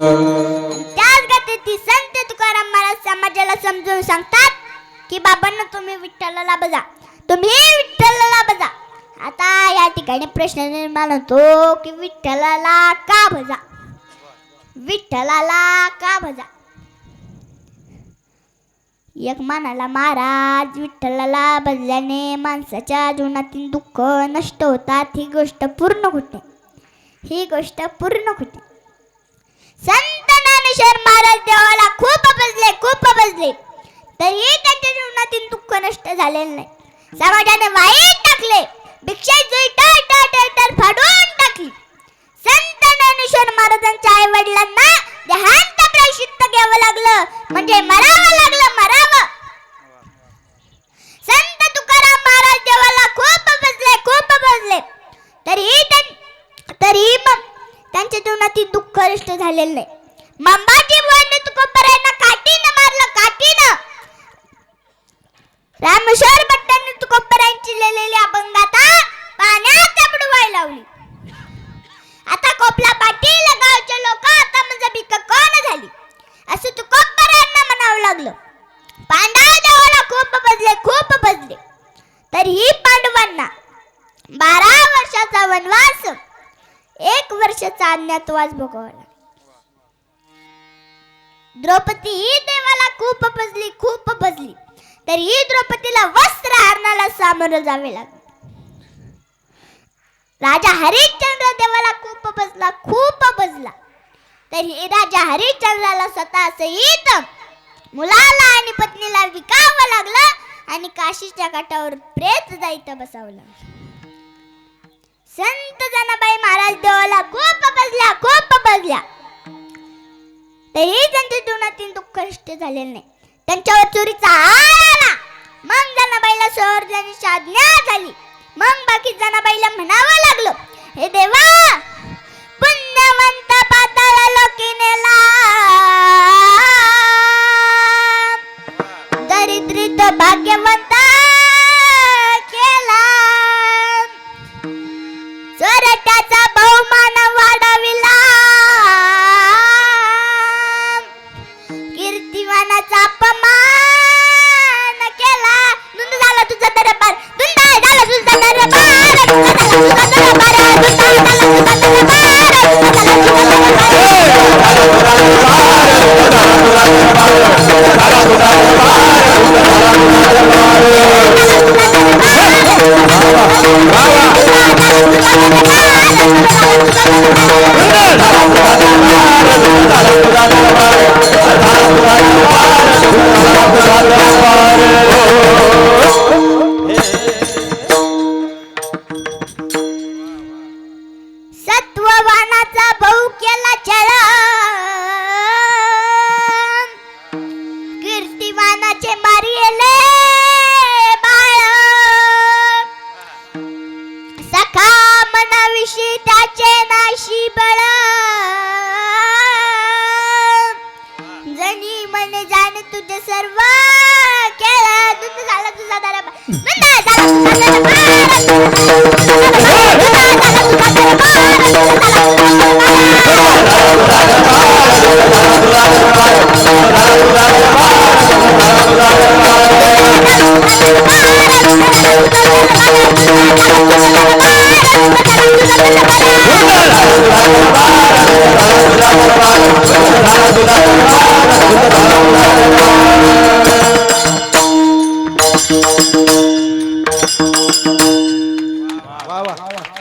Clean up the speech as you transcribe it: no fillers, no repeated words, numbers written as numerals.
त्याच गतीत संत तुकाराम महाराज समाजाला समजून सांगतात की बाबांनो तुम्ही विठ्ठलाला बजा, तुम्ही विठ्ठलाला बजा. आता या ठिकाणी प्रश्न निर्माण होतो की विठ्ठलाला का भजा, विठ्ठलाला का भजा. एक म्हणाला महाराज विठ्ठलाला भजल्याने माणसाच्या जीवनातील दुःख नष्ट होतात. ही गोष्ट पूर्ण खोटी, ही गोष्ट पूर्ण खोटी. संत ज्ञानेश्वर महाराज देवाला खूप भजले, खूप भजले, तरीही त्यांच्या जीवनातील दुःख नष्ट झालेले नाही. समाजाने वाईट टाकले, भिक्षेची टर फाडून टाकली. संत ज्ञानेश्वर महाराजांच्या आई वडिलांना देहांत प्रायश्चित्त घ्यावं लागलं, म्हणजे मरावं लागलं, मरावं. संत तुकाराम महाराज देवाला खूप भजले, खूप भजले, तरीही मग त्यांच्या जीवनातील दुःख नष्ट झालेलं नाही. मंबाची बुवांनी तुकोबरायांना काठीनं मारलं, काठीनं. रामेश्वर भट्टांनी तुकोबरायांची लिहिलेली अभंगाता पाण्यात बुडवायला लावली. आता कोपला पाटील गावचे लोक आता म्हणजे भिक कोण झाली असं तुकोबरायांना म्हणावं लागलं. पांडव देवाला खूप भजले, खूप भजले, तरीही पांडवांना 12 वर्षाचा वनवास, 1 वर्षाचा अज्ञातवास भोगावा लागला. द्रौपदी ही देवाला खूप भजली, खूप भजली, तरीही द्रौपदीला वस्त्र हरणाला सामोरं जावे लागले. राजा हरिश्चंद्र देवाला खूप भजला, खूप भजला, तरी राजा हरिश्चंद्राला स्वतः सहित मुलाला आणि पत्नीला विकावं लागलं आणि काशीच्या काठावर प्रेत जायचं बसावं लागलं. संत जनाबाई महाराज देवाला खूप भजल्या, खूप भजल्या, तरीही त्यांच्या जीवनातील दुःख नष्ट झालेले नाही. त्यांच्यावर चोरीचा आळ आला, मग जनाबाईला स्वर्गाची आज्ञा झाली. मग बाकी जनाबाईला म्हणावं लागलं, हे देवा पुण्यवंत पाताळ लोकी नेला, दरिद्रीत भाग्यवंत केला, चोरट्याचा बहुमान वाढविला, कीर्तिवानाचा अपमान केला. धुंद झाला तुझा दरबार, धुंद झाला तुझा दरबार, धुंद झाला तुझा दरबार, धुंद झाला तुझा सत्ववानाचा भाऊ केला छळ, कीर्तिवानाचे मारिले बाळ, सखा मनाविषयी त्याचे नाशी बळ, जनी मन जाण तुझे सर्व केलं. दुःख झाला तुझा दरबार, दुःख झाला तुझा वाह वाह.